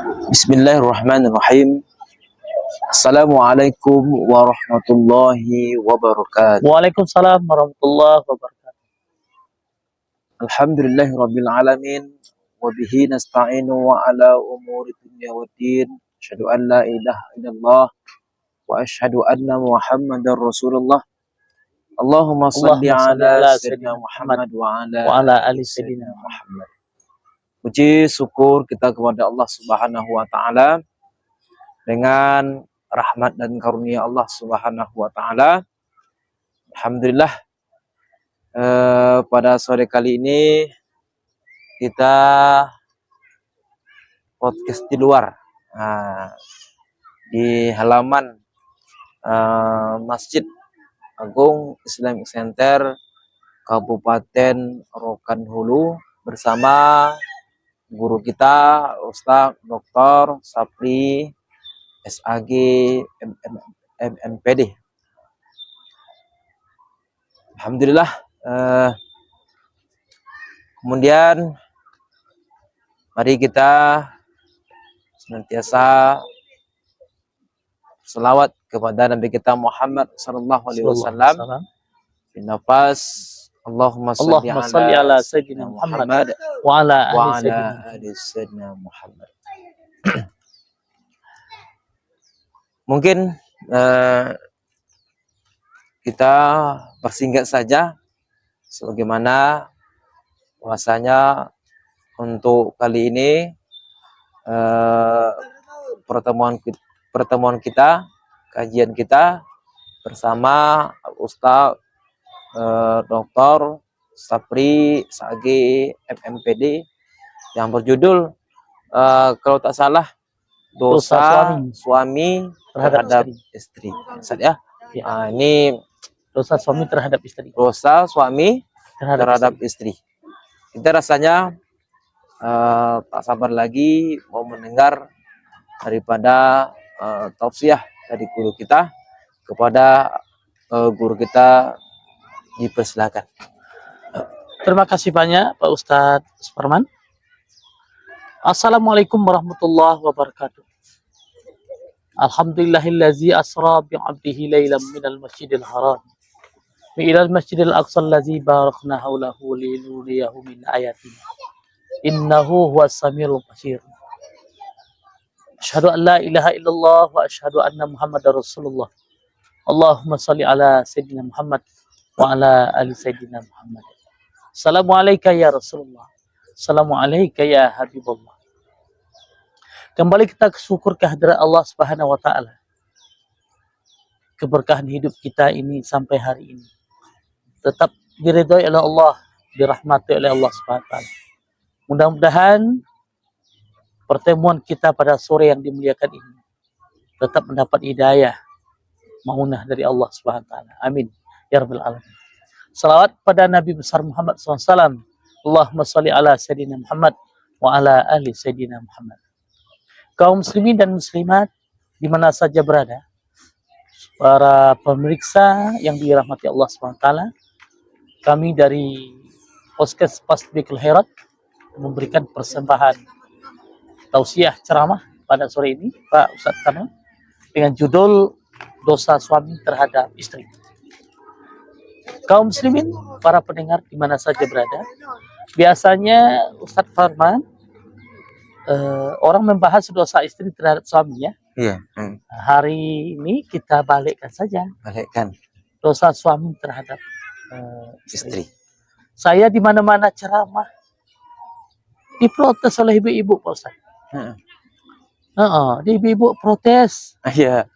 Bismillahirrahmanirrahim. Assalamualaikum warahmatullahi wabarakatuh. Waalaikumsalam warahmatullahi wabarakatuh. Alhamdulillahirabbil alamin wa bihi nasta'inu wa ala umuri dunya waddin. Asyhadu an la ilaha illallah wa asyhadu anna Muhammadar Rasulullah. Allahumma shalli ala sayyidina Muhammad wa ala ali sayyidina Muhammad. Puji syukur kita kepada Allah Subhanahu wa taala dengan rahmat dan karunia Allah Subhanahu wa taala. Alhamdulillah pada sore kali ini kita podcast di luar, di halaman Masjid Agung Islamic Center Kabupaten Rokan Hulu bersama guru kita Ustaz Dr. Sapri SAG MMPD. Alhamdulillah. Kemudian mari kita senantiasa selawat kepada Nabi kita Muhammad sallallahu alaihi wasallam. Binafas Allahumma shalli ala sayyidina Muhammad wa ala ali sayyidina Muhammad. Mungkin kita persingkat saja sebagaimana bahwasanya untuk kali ini pertemuan kita, kajian kita bersama Ustaz Dr. Sapri SAG MMPD yang berjudul kalau tak salah dosa suami terhadap istri. Ya. Ini dosa suami terhadap istri. Dosa suami terhadap istri. Kita rasanya tak sabar lagi mau mendengar daripada tausiah dari guru kita kepada guru kita, dipersilakan. Terima kasih banyak Pak Ustadz Suparman. Assalamualaikum warahmatullahi wabarakatuh. Alhamdulillahillazi asra bi'abdihi laylan minal masjidil haram ilal masjidil aqsa allazi barakna haulahu linuriyahu min ayatina innahu huwas samiul basir. Asyhadu an la ilaha illallah wa asyhadu anna Muhammadar Rasulullah. Allahumma shalli ala sayyidina Muhammad wa ala ali sayyidina Muhammad. Assalamualaikum ya Rasulullah. Assalamualaikum ya Habibullah. Kembali kita syukur kehadirat Allah Subhanahu wa taala. Keberkahan hidup kita ini sampai hari ini tetap diridhoi oleh Allah, dirahmati oleh Allah Subhanahu wa taala. Mudah-mudahan pertemuan kita pada sore yang dimuliakan ini tetap mendapat hidayah maunah dari Allah Subhanahu wa taala. Amin ya rabbal alamin. Salawat pada Nabi besar Muhammad SAW. Allahumma sholli ala sayyidina Muhammad wa ala ali sayyidina Muhammad. Kaum muslimin dan muslimat di mana saja berada, para pemeriksa yang dirahmati Allah SWT, kami dari Podcast Pasbikul Herat memberikan persembahan tausiah ceramah pada sore ini, Pak Ustadz Tano, dengan judul dosa suami terhadap istri. Kaum muslimin, para pendengar di mana saja berada, biasanya Ustadz Farman orang membahas dosa istri terhadap suaminya. Iya. Hari ini kita balikkan saja. Balikkan. Dosa suami terhadap Istri. Saya di mana-mana ceramah diprotes oleh ibu-ibu, Pak Ustaz. Ibu-ibu protes. Iya.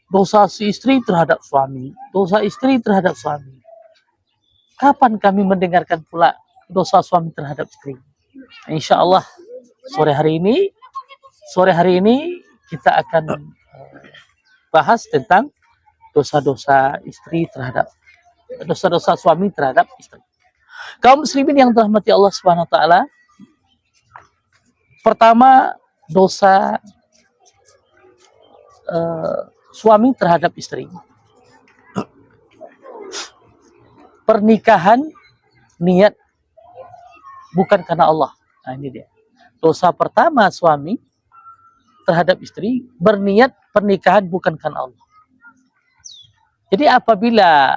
Dosa si istri terhadap suami. Dosa istri terhadap suami. Kapan kami mendengarkan pula dosa suami terhadap istri? Insya Allah sore hari ini kita akan bahas tentang dosa-dosa istri terhadap dosa-dosa suami terhadap istri. Kaum muslimin yang dirahmati Allah Subhanahu wa taala, pertama dosa suami terhadap istri. Pernikahan niat bukan karena Allah. Nah, ini dia. Dosa pertama suami terhadap istri berniat pernikahan bukan karena Allah. Jadi apabila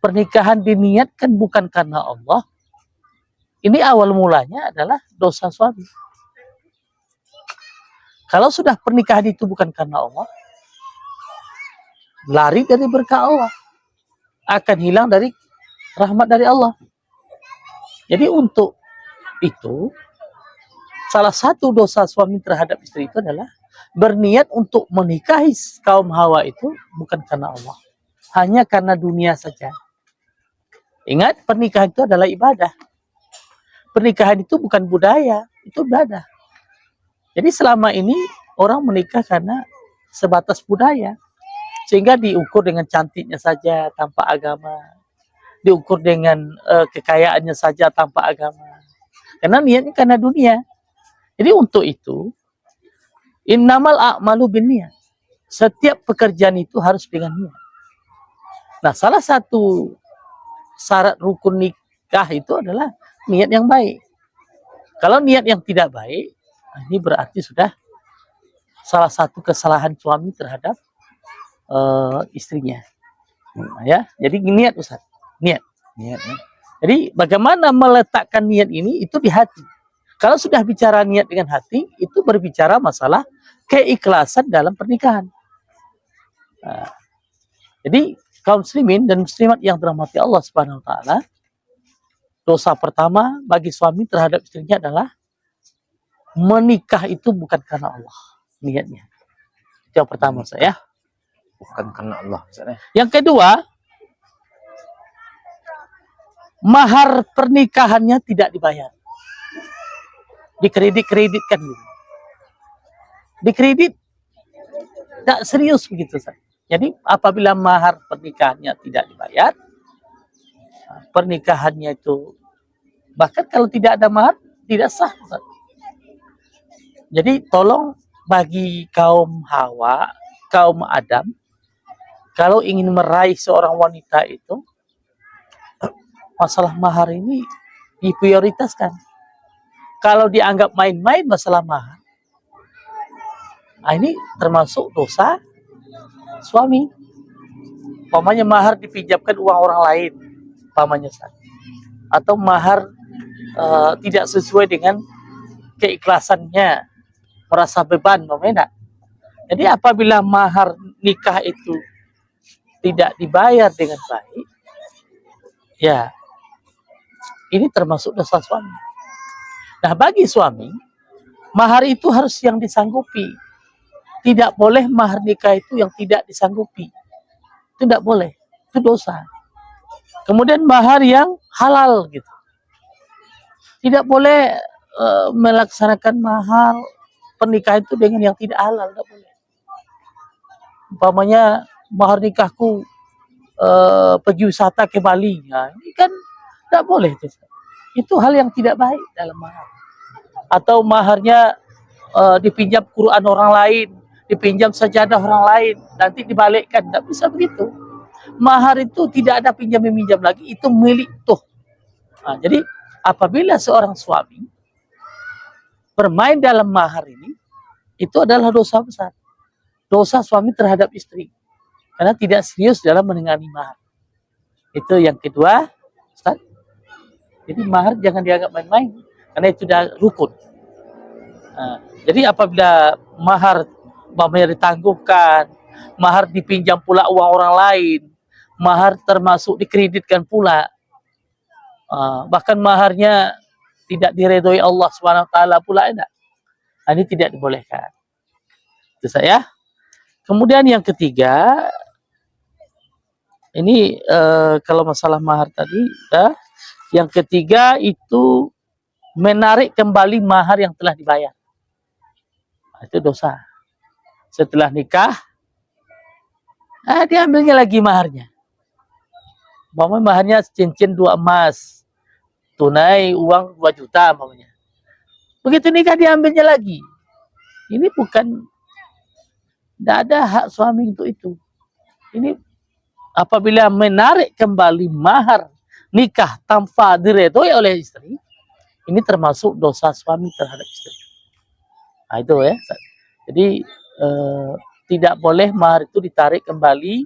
pernikahan diniatkan bukan karena Allah, ini awal mulanya adalah dosa suami. Kalau sudah pernikahan itu bukan karena Allah, lari dari berkah Allah, akan hilang dari rahmat dari Allah. Jadi untuk itu, salah satu dosa suami terhadap istri itu adalah berniat untuk menikahi kaum Hawa itu bukan karena Allah, hanya karena dunia saja. Ingat, pernikahan itu adalah ibadah. Pernikahan itu bukan budaya, itu ibadah. Jadi selama ini orang menikah karena sebatas budaya, sehingga diukur dengan cantiknya saja tanpa agama, diukur dengan kekayaannya saja tanpa agama, karena niatnya karena dunia. Jadi untuk itu, innamal a'malu binniyat. Setiap pekerjaan itu harus dengan niat. Nah, salah satu syarat rukun nikah itu adalah niat yang baik. Kalau niat yang tidak baik, ini berarti sudah salah satu kesalahan suami terhadap istrinya. Nah, ya, jadi niat Ustaz, niat. Niat ya. Jadi bagaimana meletakkan niat ini itu di hati. Kalau sudah bicara niat dengan hati, itu berbicara masalah keikhlasan dalam pernikahan. Nah, jadi kaum muslimin dan muslimat yang dirahmati Allah Subhanahu wa taala, dosa pertama bagi suami terhadap istrinya adalah menikah itu bukan karena Allah niatnya. Itu yang pertama saya. Bukan karena Allah. Yang kedua, mahar pernikahannya tidak dibayar. Dikredit-kreditkan gitu. Dikredit, tidak serius begitu. Jadi apabila mahar pernikahannya tidak dibayar, pernikahannya itu bahkan kalau tidak ada mahar tidak sah. Jadi tolong bagi kaum Hawa, kaum Adam, kalau ingin meraih seorang wanita itu, masalah mahar ini diprioritaskan. Kalau dianggap main-main masalah mahar, nah ini termasuk dosa suami. Umpamanya mahar dipinjamkan uang orang lain, umpamanya, atau mahar tidak sesuai dengan keikhlasannya, merasa beban, umpamanya. Jadi apabila mahar nikah itu tidak dibayar dengan baik, ya ini termasuk dosa suami. Nah, bagi suami, mahar itu harus yang disanggupi. Tidak boleh mahar nikah itu yang tidak disanggupi. Itu tidak boleh. Itu dosa. Kemudian mahar yang halal gitu. Tidak boleh melaksanakan mahar pernikahan itu dengan yang tidak halal. Tidak boleh. Umpamanya mahar nikahku pergi wisata ke Bali. Nah, ini kan tidak boleh. Itu hal yang tidak baik dalam mahar. Atau maharnya dipinjam Quran orang lain, dipinjam sajadah orang lain, nanti dibalikkan. Tidak bisa begitu. Mahar itu tidak ada pinjam-minjam lagi, itu milik tuh. Nah, jadi apabila seorang suami bermain dalam mahar ini, itu adalah dosa besar. Dosa suami terhadap istri. Karena tidak serius dalam menengani mahar. Itu yang kedua, Ustaz. Jadi mahar jangan dianggap main-main. Karena itu sudah rukun. Nah, jadi apabila mahar ditangguhkan, mahar dipinjam pula uang orang lain, mahar termasuk dikreditkan pula, bahkan maharnya tidak diredoi Allah SWT pula, enggak. Nah, ini tidak dibolehkan. Itu saya. Kemudian yang ketiga, ini kalau masalah mahar tadi, yang ketiga itu menarik kembali mahar yang telah dibayar. Nah, itu dosa. Setelah nikah, diambilnya lagi maharnya. Maharnya cincin 2 emas, tunai uang 2 juta mamanya. Begitu nikah diambilnya lagi. Ini bukan, tidak ada hak suami untuk itu. Ini apabila menarik kembali mahar nikah tanpa diredoi oleh istri, ini termasuk dosa suami terhadap istri. Nah, itu ya. Jadi tidak boleh mahar itu ditarik kembali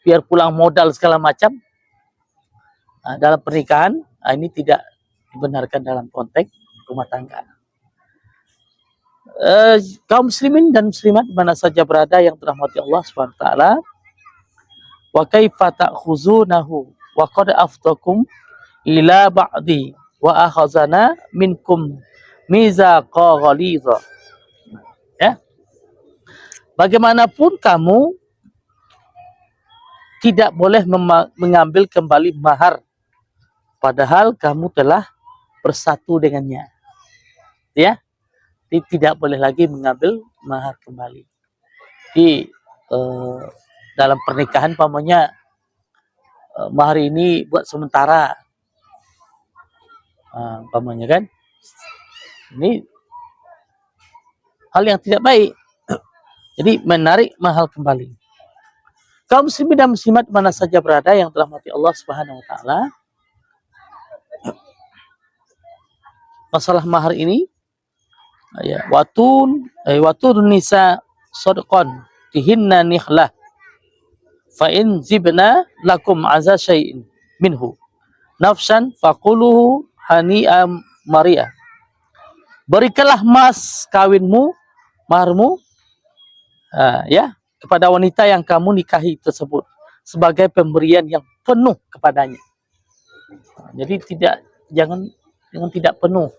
biar pulang modal segala macam. Nah, dalam pernikahan ini tidak dibenarkan dalam konteks rumah tangga. Kaum muslimin dan muslimat di mana saja berada yang dirahmati Allah Subhanahu wa taala, wa kaifa ta'khuzunahu wa qad aftakum ila ba'di wa akhazana minkum mizaqa ghalidha. Ya. Bagaimanapun kamu tidak boleh mengambil kembali mahar padahal kamu telah bersatu dengannya. Ya. Tidak boleh lagi mengambil mahar kembali. Di dalam pernikahan pamannya mahar ini buat sementara, pamannya kan, ini hal yang tidak baik. Jadi menarik mahar kembali. Kaum muslimin dan muslimat mana saja berada yang telah mati Allah Subhanahu wa taala, masalah mahar ini ya, watun nisa sadqan tihinna nihlah fa in zibna lakum aza syai'in minhu nafsan faquluhu hani'am maria. Berikanlah mas kawinmu, maharmu, ya, kepada wanita yang kamu nikahi tersebut sebagai pemberian yang penuh kepadanya. Jadi jangan tidak penuh.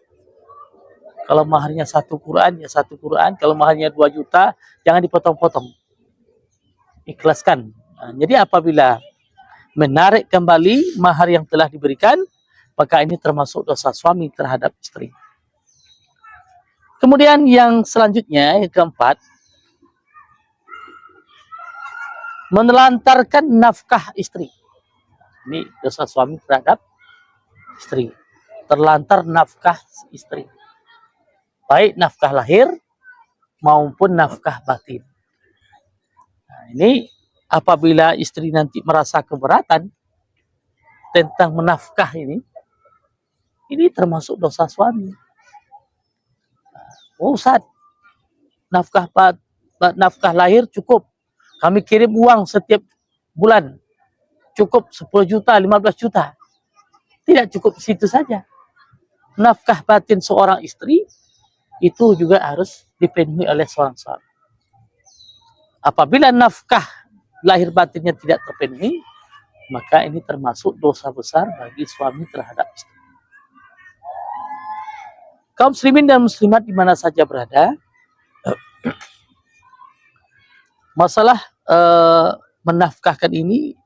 Kalau maharnya 1 Quran, ya 1 Quran. Kalau maharnya 2 juta, jangan dipotong-potong. Ikhlaskan. Jadi apabila menarik kembali mahar yang telah diberikan, maka ini termasuk dosa suami terhadap istri. Kemudian yang selanjutnya, yang keempat, menelantarkan nafkah istri. Ini dosa suami terhadap istri. Terlantar nafkah istri. Baik nafkah lahir maupun nafkah batin. Nah, ini apabila istri nanti merasa keberatan tentang menafkah ini termasuk dosa suami. Ustaz, nafkah lahir cukup. Kami kirim uang setiap bulan. Cukup 10 juta, 15 juta. Tidak cukup situ saja. Nafkah batin seorang istri itu juga harus dipenuhi oleh seorang suami. Apabila nafkah lahir batinnya tidak terpenuhi, maka ini termasuk dosa besar bagi suami terhadap istri. Kaum muslimin dan muslimat di mana saja berada, masalah menafkahkan ini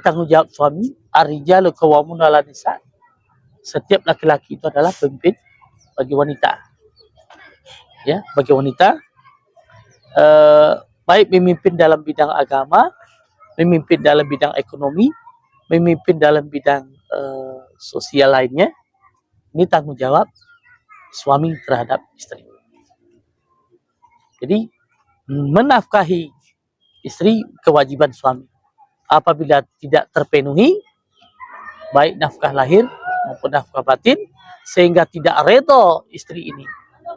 tanggung jawab suami. Ar-rijalu qawwamuna 'alan nisa. Setiap laki-laki itu adalah pemimpin bagi wanita. Ya, bagi wanita, baik memimpin dalam bidang agama, memimpin dalam bidang ekonomi, memimpin dalam bidang sosial lainnya, ini tanggung jawab suami terhadap istri. Jadi menafkahi istri kewajiban suami. Apabila tidak terpenuhi, baik nafkah lahir maupun nafkah batin, sehingga tidak redha istri ini,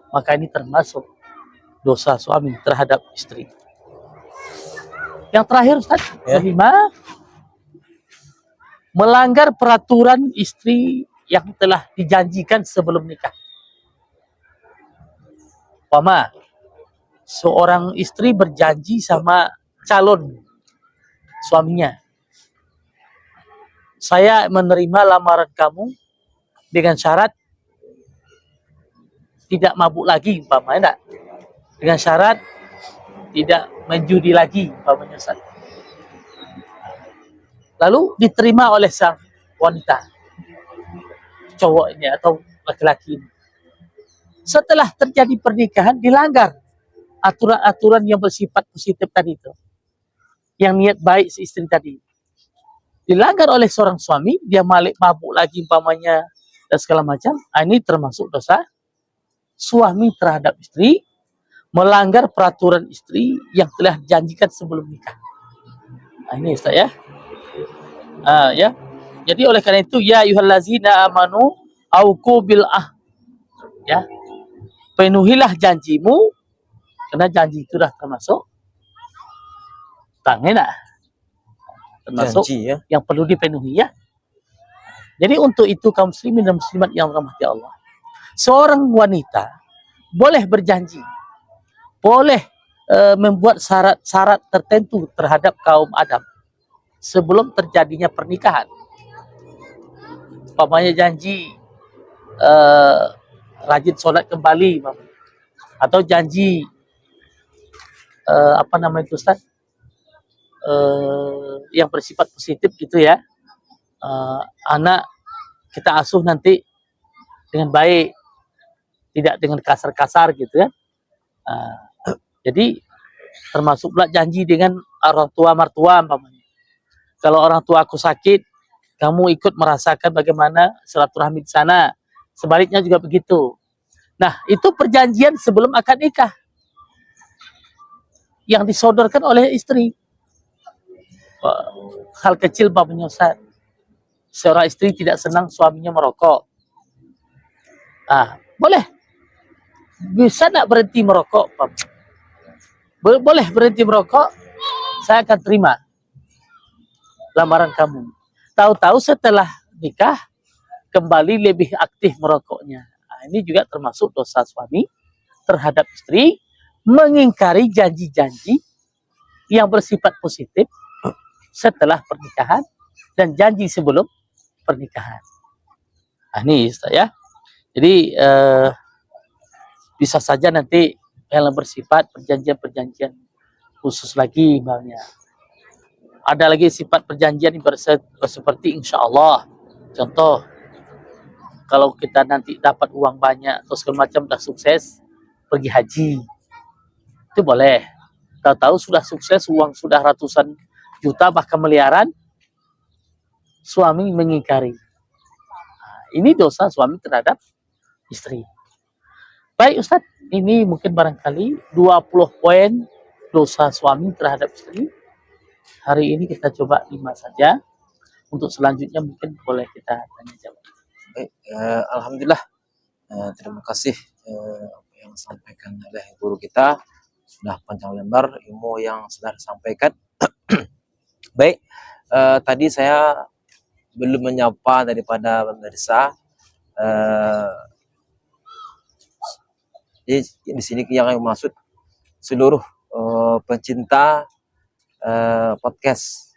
maka ini termasuk dosa suami terhadap istri. Yang terakhir Ustaz, kelima, melanggar peraturan istri yang telah dijanjikan sebelum nikah. Umpama seorang istri berjanji sama calon suaminya, saya menerima lamaran kamu dengan syarat tidak mabuk lagi, umpamanya, dengan syarat tidak menjudi lagi, umpamanya. Lalu diterima oleh sang wanita, cowok ini atau laki-laki ini. Setelah terjadi pernikahan, dilanggar aturan-aturan yang bersifat positif tadi itu, yang niat baik si istri tadi, dilanggar oleh seorang suami, dia mabuk lagi umpamanya dan segala macam. Ini termasuk dosa suami terhadap istri, melanggar peraturan istri yang telah dijanjikan sebelum nikah. Ini Ustaz ya. Ya. Jadi oleh karena itu, ya ayyuhallazina amanu auqu bil ahd. Ya. Penuhilah janjimu Karena janji itu dah termasuk tangan termasuk Janji ya. yang perlu dipenuhi ya. Jadi untuk itu kaum muslimin dan muslimat yang dirahmati Allah, seorang wanita boleh berjanji, boleh membuat syarat-syarat tertentu terhadap kaum Adam sebelum terjadinya pernikahan. Umpamanya janji rajin sholat kembali, atau janji apa namanya itu Ustaz, yang bersifat positif gitu ya. Anak kita asuh nanti dengan baik, tidak dengan kasar-kasar gitu ya. Jadi termasuk pula janji dengan orang tua mertua umpamanya. Kalau orang tua aku sakit, kamu ikut merasakan bagaimana silaturahmi di sana. Sebaliknya juga begitu. Nah, itu perjanjian sebelum akad nikah yang disodorkan oleh istri. Hal kecil umpamanya Ustaz, seorang istri tidak senang suaminya merokok. Boleh. Bisa nak berhenti merokok? Boleh berhenti merokok, saya akan terima lamaran kamu. Tahu-tahu setelah nikah, kembali lebih aktif merokoknya. Ini juga termasuk dosa suami terhadap istri, mengingkari janji-janji yang bersifat positif setelah pernikahan dan janji sebelum pernikahan. Ini ya. Jadi bisa saja nanti yang bersifat perjanjian-perjanjian khusus lagi, misalnya. Ada lagi sifat perjanjian seperti insya Allah. Contoh, kalau kita nanti dapat uang banyak atau segala macam dah sukses pergi haji, itu boleh. Tahu-tahu sudah sukses, uang sudah ratusan juta bahkan miliaran, suami mengingkari. Ini dosa suami terhadap istri. Baik Ustadz, ini mungkin barangkali 20 poin dosa suami terhadap istri. Hari ini kita coba 5 saja. Untuk selanjutnya mungkin boleh kita tanya jawab. Baik, alhamdulillah. Terima kasih apa yang disampaikan oleh guru kita. Sudah panjang lebar ilmu yang sudah disampaikan. Baik, tadi saya belum menyapa daripada pemirsa. Di sini yang maksud seluruh pencinta podcast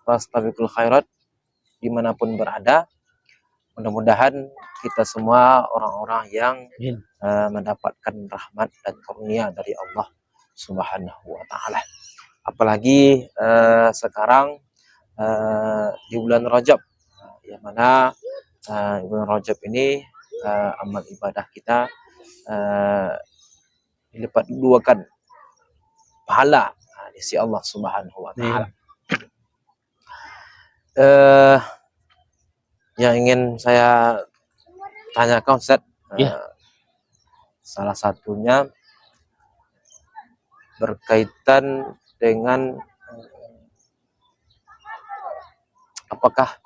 Fastabiqul Khairat dimanapun berada. Mudah-mudahan kita semua orang-orang yang mendapatkan rahmat dan karunia dari Allah Subhanahu wa Ta'ala. Apalagi sekarang di bulan Rajab, yang mana bulan Rajab ini amal ibadah kita dilipat duakan pahala di sisi Allah Subhanahu wa Ta'ala. Yang ingin saya tanyakan Ustaz, salah satunya berkaitan dengan apakah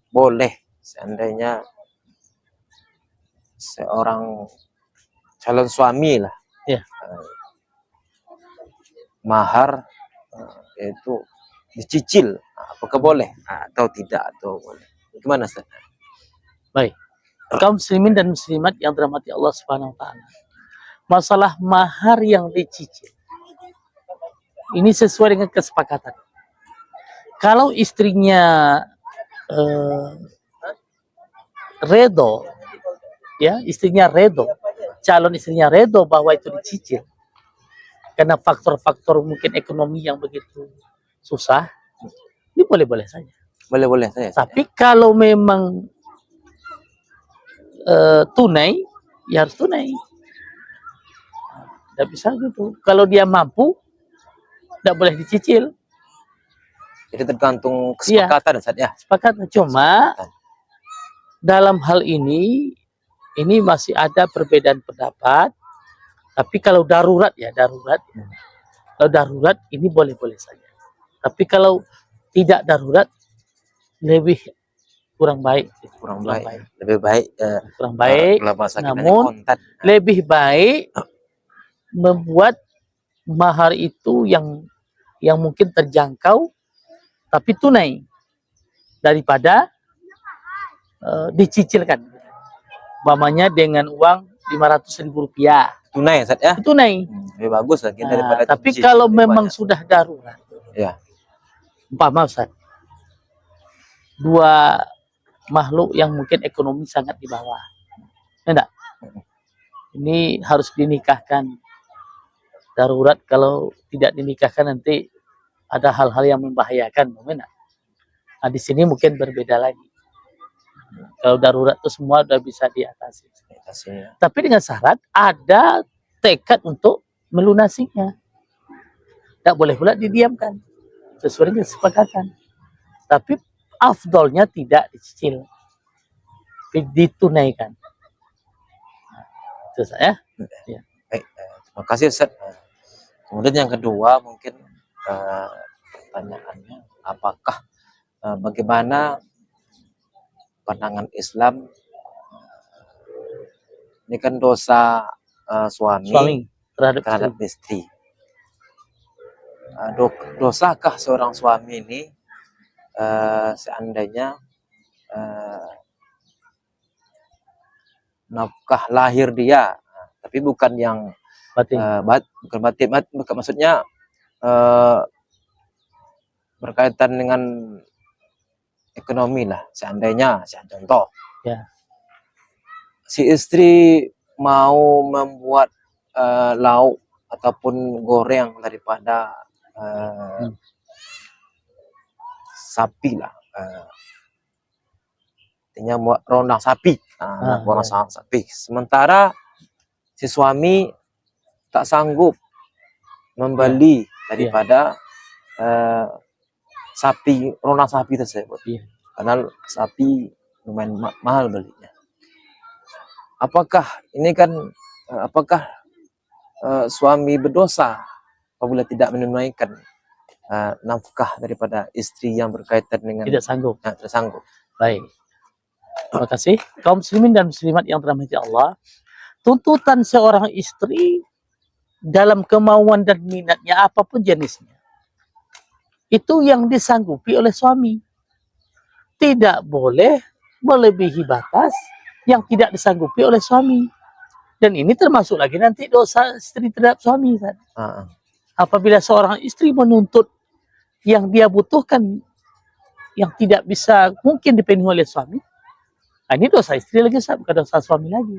boleh seandainya seorang calon suami lah, mahar itu dicicil, apakah boleh atau tidak, atau boleh? Gimana Ustaz? Baik, kaum muslimin dan muslimat yang dirahmati Allah Subhanahu wa Ta'ala, masalah mahar yang dicicil ini sesuai dengan kesepakatan. Kalau istrinya redo, calon istrinya redo bahwa itu dicicil karena faktor-faktor mungkin ekonomi yang begitu susah, ini boleh-boleh saja. Boleh-boleh saja. Tapi kalau memang tunai, ya harus tunai. Tidak bisa gitu. Kalau dia mampu, tidak boleh dicicil. Jadi tergantung kesepakatan saja. Kesepakatan. Cuma dalam hal ini masih ada perbedaan pendapat. Tapi kalau darurat, kalau darurat ini boleh-boleh saja. Tapi kalau tidak darurat, lebih kurang baik. Lebih baik. Namun lebih baik membuat mahar itu yang mungkin terjangkau tapi tunai daripada dicicilkan. Umpamanya dengan uang 500.000 rupiah. Tunai Ustaz ya. Tunai. Lebih bagus lagi Nah, daripada tapi cicil, kalau lebih memang banyak. sudah darurat, Ya. umpama Ustaz, dua makhluk yang mungkin ekonomi sangat di bawah, enggak? Ini harus dinikahkan. Darurat, kalau tidak dinikahkan nanti ada hal-hal yang membahayakan, enggak? Nah, di sini mungkin berbeda lagi. Kalau darurat itu semua sudah bisa diatasi. Ya. Tapi dengan syarat ada tekad untuk melunasinya. Tidak boleh pula didiamkan sesuai dengan kesepakatan. Tapi afdolnya tidak dicicil, ditunaikan. Itu saya. Ya. Baik, terima kasih Ustaz. Kemudian yang kedua mungkin pertanyaannya, apakah bagaimana pandangan Islam ini kan dosa suami terhadap istri. Dosakah seorang suami ini seandainya nafkah lahir dia, tapi bukan yang bukan batin, maksudnya berkaitan dengan ekonomi lah. Seandainya, contoh, ya, si istri mau membuat lauk ataupun goreng daripada sapi lah, artinya buat ronang sapi, sapi. Sementara si suami tak sanggup membeli daripada sapi, ronang sapi tersebut, karena sapi lumayan mahal belinya. Apakah ini kan suami berdosa apabila tidak menunaikan nafkah daripada istri yang berkaitan dengan tidak sanggup. Baik. Terima kasih. Kaum muslimin dan muslimat yang dirahmati Allah, tuntutan seorang istri dalam kemauan dan minatnya apapun jenisnya, itu yang disanggupi oleh suami. Tidak boleh melebihi batas yang tidak disanggupi oleh suami. Dan ini termasuk lagi nanti dosa istri terhadap suami. Apabila seorang istri menuntut yang dia butuhkan yang tidak bisa mungkin dipenuhi oleh suami, ini dosa istri lagi, bukan dosa suami lagi.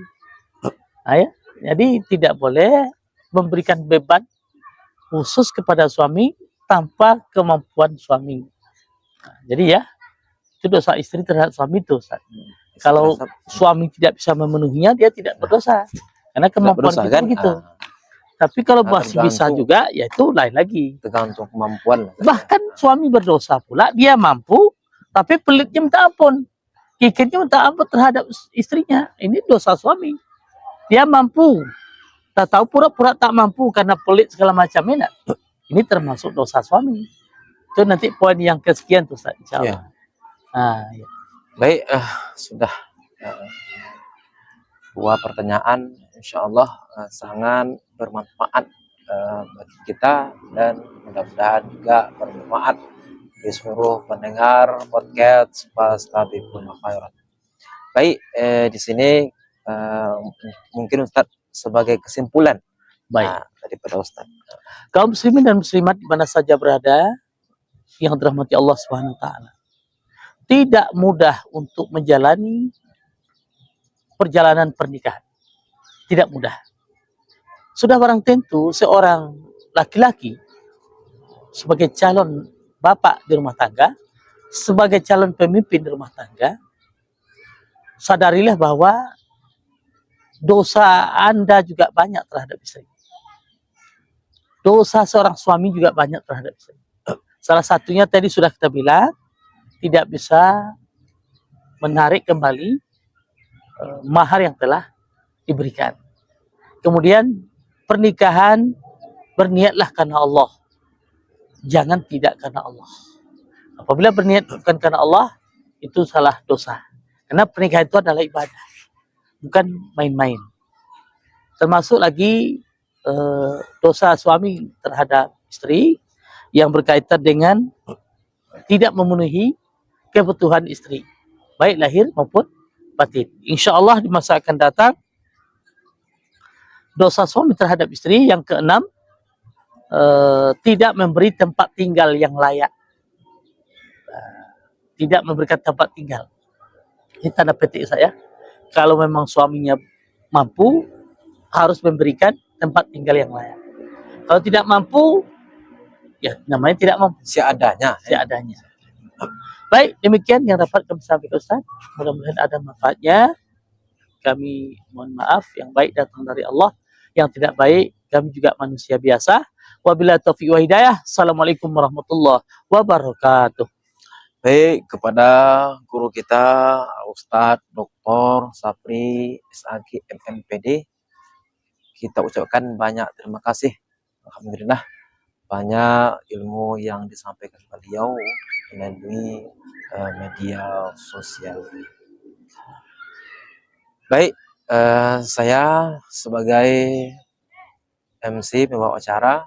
Ya? Jadi tidak boleh memberikan beban khusus kepada suami tanpa kemampuan suami. Jadi ya, itu dosa istri terhadap suami itu. Kalau suami tidak bisa memenuhinya, dia tidak berdosa. Karena kemampuan kita kan? Begitu. Tapi kalau masih bisa juga, ya itu lain lagi. Tergantung kemampuan. Bahkan suami berdosa pula, dia mampu, tapi pelitnya minta ampun. Kikirnya minta ampun terhadap istrinya. Ini dosa suami. Dia mampu, tak tahu pura-pura tak mampu karena pelit segala macam ini. Ini termasuk dosa suami. Itu nanti poin yang kesekian tuh, insya Allah. Ya. Baik, sudah dua pertanyaan, insya Allah sangat bermanfaat bagi kita, dan mudah-mudahan juga bermanfaat di seluruh pendengar podcast Fastabiqul Khairat. Baik, di sini mungkin Ustadz sebagai kesimpulan daripada Ustadz. Kaum muslimin dan muslimat di mana saja berada yang dirahmati Allah Subhanahu wa taala, tidak mudah untuk menjalani perjalanan pernikahan. Tidak mudah. Sudah barang tentu seorang laki-laki sebagai calon bapak di rumah tangga, sebagai calon pemimpin di rumah tangga, sadarilah bahwa dosa Anda juga banyak terhadap istri. Dosa seorang suami juga banyak terhadap istri. Salah satunya tadi sudah kita bilang, tidak bisa menarik kembali mahar yang telah diberikan. Kemudian pernikahan, berniatlah karena Allah, jangan tidak karena Allah. Apabila berniat bukan karena Allah, itu salah dosa. Karena pernikahan itu adalah ibadah, bukan main-main. Termasuk lagi dosa suami terhadap istri yang berkaitan dengan tidak memenuhi kebutuhan istri, baik lahir maupun batin. Insya Allah di masa akan datang, dosa suami terhadap istri yang keenam, tidak memberi tempat tinggal yang layak. Tidak memberikan tempat tinggal. Ini tanda petik saya. Kalau memang suaminya mampu, harus memberikan tempat tinggal yang layak. Kalau tidak mampu, ya namanya tidak mampu. Seadanya. Seadanya. Baik, demikian yang dapat kami sampaikan Ustaz. Mudah-mudahan ada manfaatnya. Kami mohon maaf, yang baik datang dari Allah, yang tidak baik kami juga manusia biasa. Wabillahi taufiq wa hidayah. Assalamualaikum warahmatullahi wabarakatuh. Baik, kepada guru kita Ustadz Dr. Sapri SAG MMPD, kita ucapkan banyak terima kasih. Alhamdulillah banyak ilmu yang disampaikan beliau melalui media sosial. Baik, saya sebagai MC pembawa acara,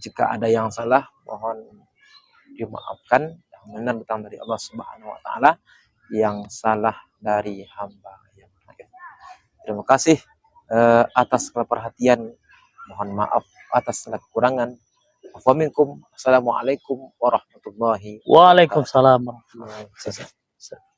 jika ada yang salah mohon dimaafkan. Yang benar datang dari Allah Subhanahu wa taala, yang salah dari hamba yang lain. Terima kasih atas perhatian. Mohon maaf atas segala kekurangan. Assalamualaikum warahmatullahi wabarakatuh. Waalaikumsalam warahmatullahi wabarakatuh.